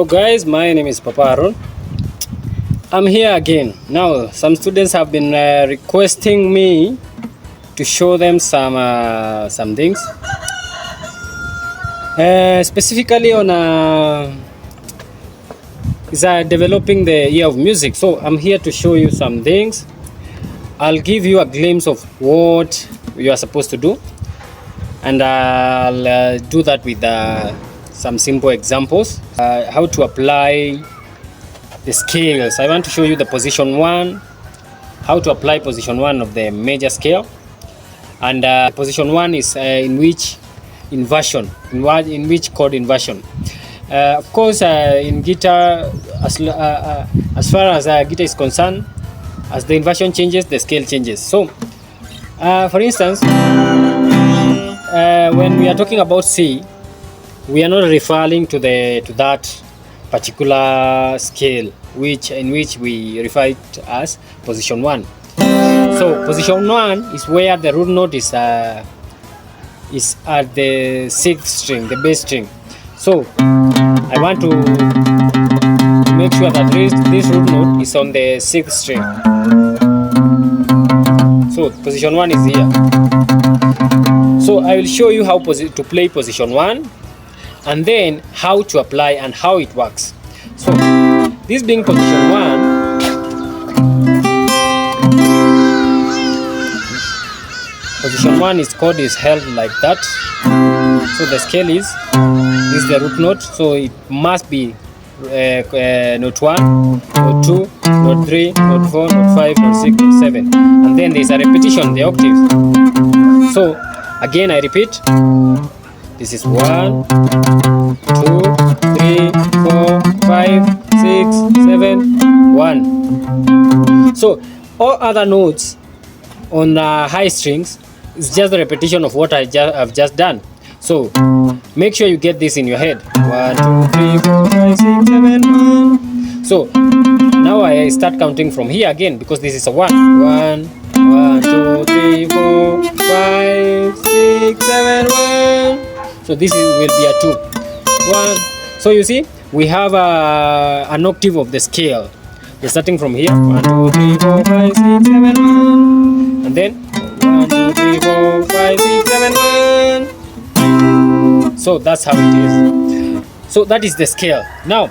Hello guys, my name is Papa Aaron. I'm here again. Now some students have been requesting me to show them some things, specifically on developing the ear of music. So I'm here to show you some things. I'll give you a glimpse of what you are supposed to do, and I'll do that with some simple examples. How to apply the scales. I want to show you the position 1, how to apply position 1 of the major scale, and position 1 is in which inversion, in which chord inversion. Of course, in guitar, as far as guitar is concerned, as the inversion changes, the scale changes. So, for instance, when we are talking about C, we are not referring to that particular scale in which we refer it as position 1. So position 1 is where the root note is at the 6th string, the bass string. So I want to make sure that this root note is on the 6th string. So position 1 is here. So I will show you how to play position 1, and then how to apply and how it works. So this being position 1, position 1 is chord is held like that. So the scale is the root note, so it must be note 1, note 2, note 3, note 4, note 5, note 6, note 7, and then there is a repetition, the octaves. So again I repeat, this is 1, 2, 3, 4, 5, 6, 7, 1. So all other notes on high strings is just a repetition of what I've just done. So make sure you get this in your head. 1, 2, 3, 4, 5, 6, 7, 1. So now I start counting from here again, because this is a 1. 1, 1, 2, 3, 4, 5, 6, 7, 1. So this will be a 2. 1. So you see, we have an octave of the scale. We're starting from here. 1, 2, 3, 4, 5, 6, 7, 1. And then 1, 2, 3, 4, 5, 6, 7, 1. So that's how it is. So that is the scale. Now,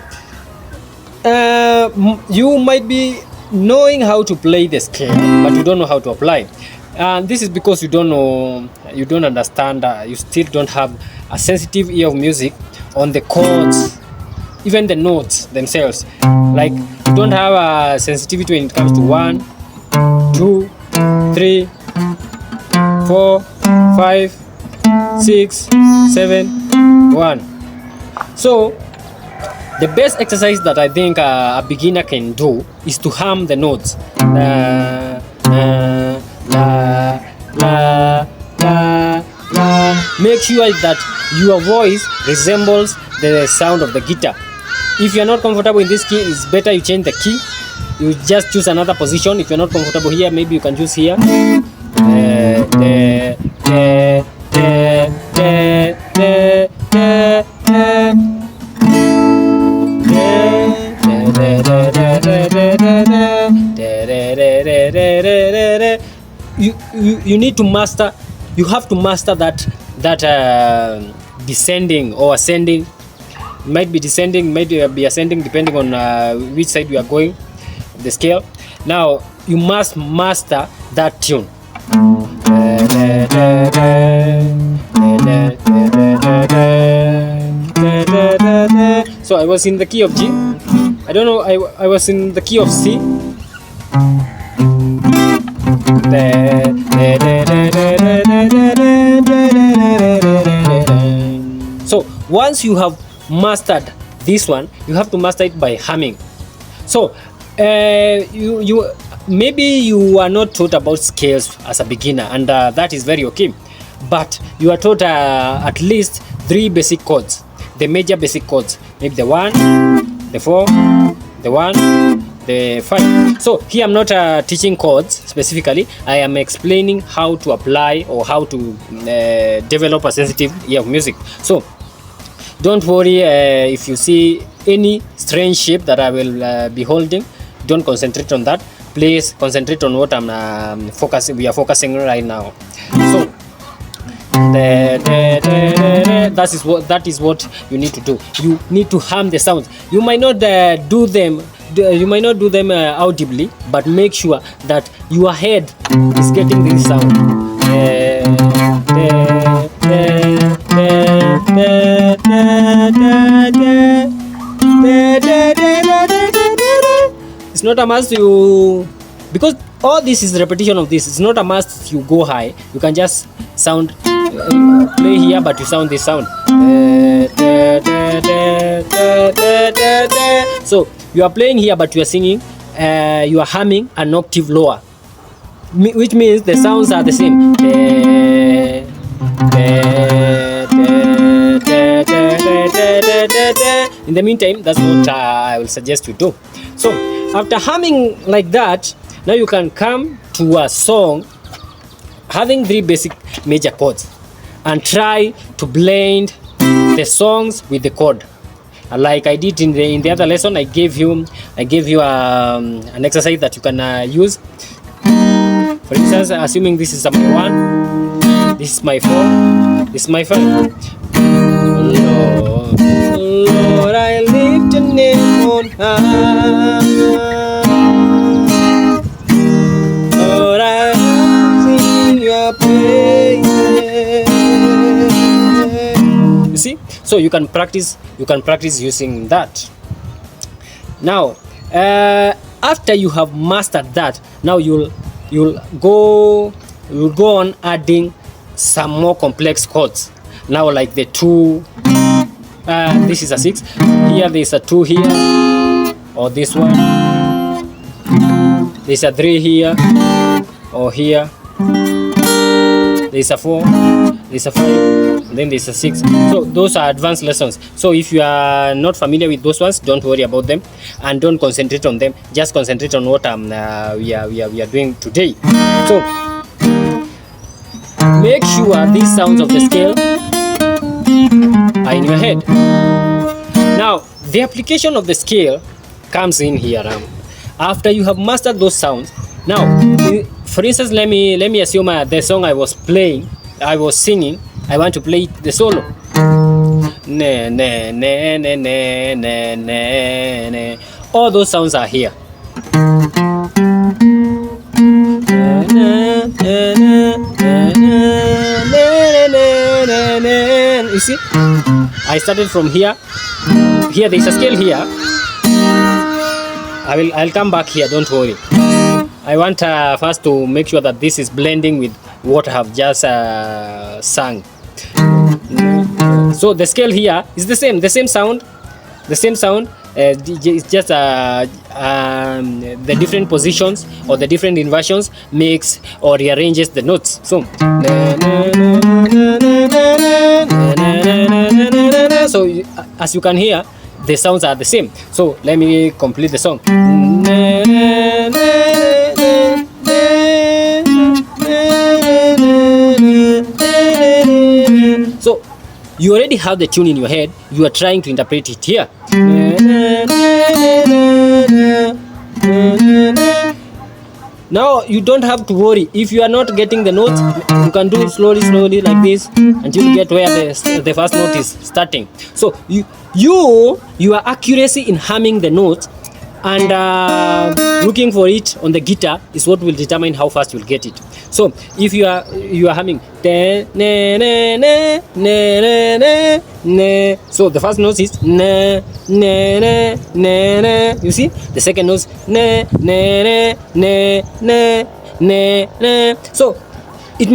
you might be knowing how to play the scale, but you don't know how to apply. And this is because you don't know, you don't understand, you still don't have a sensitive ear of music on the chords, even the notes themselves. Like, you don't have a sensitivity when it comes to 1, 2, 3, 4, 5, 6, 7, 1. So the best exercise that I think a beginner can do is to hum the notes. La, la, la, la. Make sure that your voice resembles the sound of the guitar. If you're not comfortable in this key, it's better you change the key. You just choose another position. If you're not comfortable here, maybe you can choose here. You need to master. You have to master that descending or ascending. It might be descending, might be ascending, depending on which side you are going, the scale. Now you must master that tune. So I was in the key of G. I don't know. I was in the key of C. So once you have mastered this one, you have to master it by humming. So you maybe you are not taught about scales as a beginner, and that is very okay. But you are taught at least 3 basic chords, the major basic chords, maybe the 1, the 4, the 1, the 5. So here I'm not teaching chords specifically. I am explaining how to apply or how to develop a sensitive ear of music. So Don't worry if you see any strange shape that I will be holding. Don't concentrate on that. Please concentrate on what I'm focusing. We are focusing right now. So that is what you need to do. You need to hum the sounds. You might not do them. You might not do them audibly, but make sure that your head is getting this sound. It's not a must you, because all this is repetition of this. It's not a must you go high. You can just sound play here, but you sound this sound. So you are playing here, but you are singing. You are humming an octave lower, which means the sounds are the same. In the meantime, that's what I will suggest you do. So after humming like that, now you can come to a song having 3 basic major chords and try to blend the songs with the chord, like I did in the other lesson. I gave you an exercise that you can use. For instance, assuming this is my 1, this is my 4, this is my 5. Lord, Lord, I lift your name on high. Lord, I sing your praises. You see, so you can practice using that. Now after you have mastered that, now you'll go on adding some more complex chords. Now, like the 2, this is a 6 here, there's a 2 here, or this one, there's a 3 here, or here, there's a 4, there's a 5, and then there's a 6. So those are advanced lessons. So if you are not familiar with those ones, don't worry about them and don't concentrate on them. Just concentrate on what we are doing today. So make sure these sounds of the scale are in your head. Now the application of the scale comes in here. After you have mastered those sounds, now for instance, let me assume the song I was singing, I want to play the solo. Ne, ne, ne, ne, ne, ne, ne, ne. All those sounds are here. You see, I started from here. Here there is a scale here. I'll come back here, don't worry. I want first to make sure that this is blending with what I have just sung. So the scale here is the same sound. It's just the different positions or the different inversions makes or rearranges the notes. So as you can hear, the sounds are the same. So let me complete the song. So you already have the tune in your head. You are trying to interpret it here. Now you don't have to worry if you are not getting the notes. You can do it slowly like this until you get where the first note is starting. So your accuracy in humming the notes and looking for it on the guitar is what will determine how fast you'll get it. So if you are humming, so the first note is ne. You see, the second note is ne. So it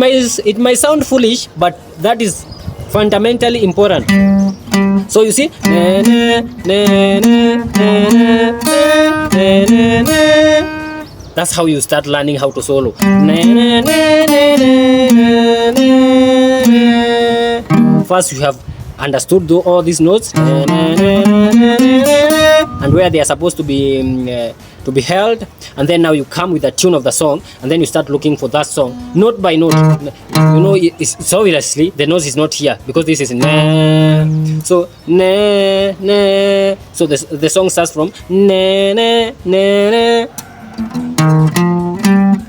might sound foolish, but that is fundamentally important. So you see, that's how you start learning how to solo. First you have understood all these notes and where they are supposed to be to be held, and then now you come with the tune of the song, and then you start looking for that song note by note. You know, it's obviously the note is not here because this is na. So na na. So the song starts from na na na na.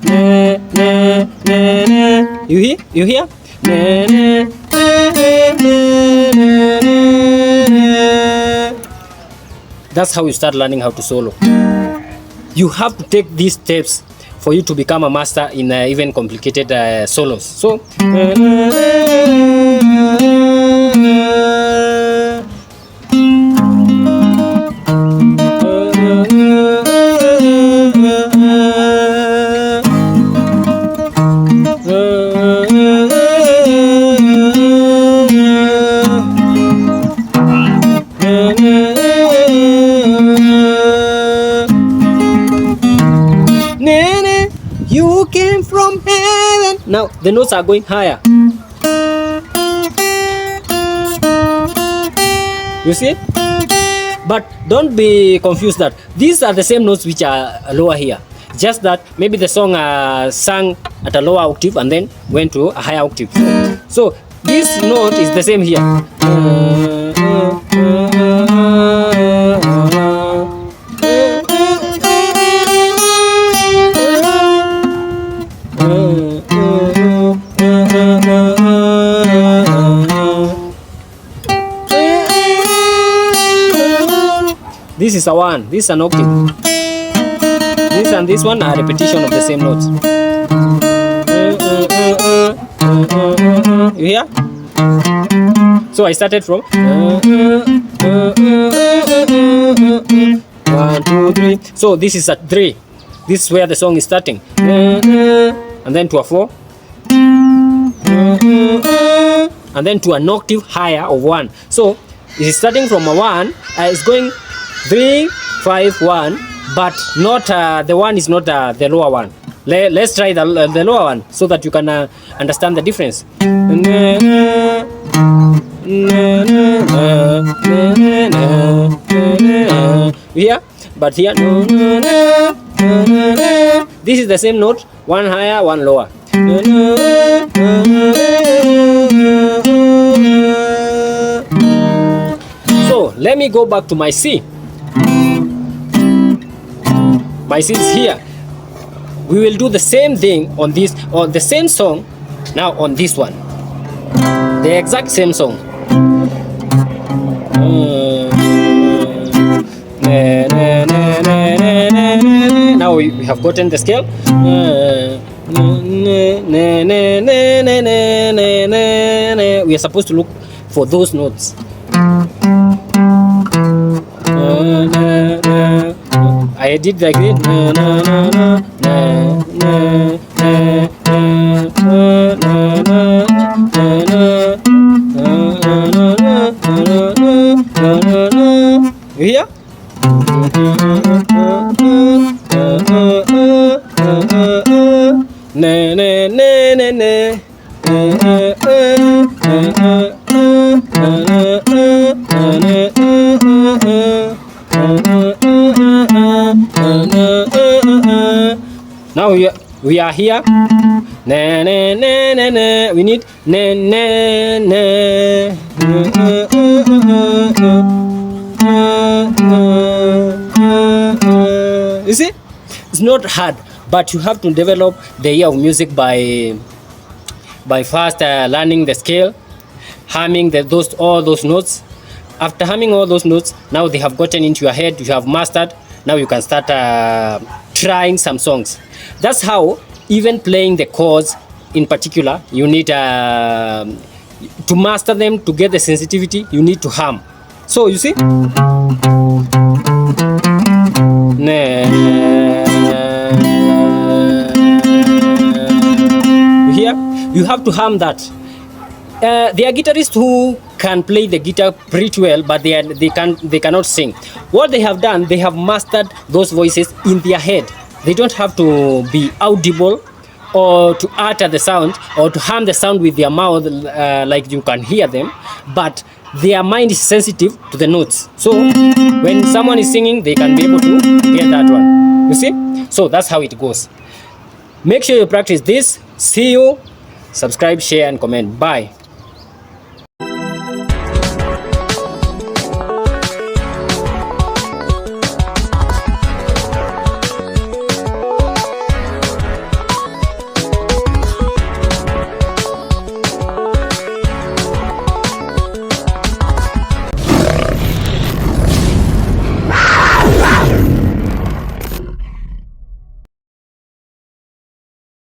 Na, na, na, na. You hear? You hear? Na, na, na, na, na, na. That's how you start learning how to solo. You have to take these steps for you to become a master in even complicated solos. So you came from heaven. Now the notes are going higher. You see? But don't be confused that these are the same notes which are lower here. Just that maybe the song sang at a lower octave and then went to a higher octave. So this note is the same here. This is a one, this is an octave. This and this one are repetition of the same notes. You hear? So I started from 1, 2, 3. So this is at 3. This is where the song is starting. And then to a 4. And then to an octave higher of 1. So it is starting from a 1. It's going 3, 5, 1, but not the one is not the lower one. Let's try the lower one so that you can understand the difference. Here, but here, this is the same note, one higher, one lower. So let me go back to my C. My C is here. We will do the same thing on this, on the same song, now on this one. The exact same song. Now we have gotten the scale. We are supposed to look for those notes. I did like this. You hear? Now we are here. Na, na, na, na, na. We need na, na, na. You see, it's not hard, but you have to develop the ear of music by first learning the scale, humming all those notes. After humming all those notes, now they have gotten into your head, you have mastered. Now you can start trying some songs. That's how even playing the chords in particular, you need to master them, to get the sensitivity, you need to hum. So you see? Here, you have to hum that. There are guitarists who can play the guitar pretty well, but they cannot sing. What they have done, they have mastered those voices in their head. They don't have to be audible or to utter the sound or to hum the sound with their mouth like you can hear them, but their mind is sensitive to the notes. So when someone is singing, they can be able to get that one. You see? So that's how it goes. Make sure you practice this. See you. Subscribe, share, and comment. Bye.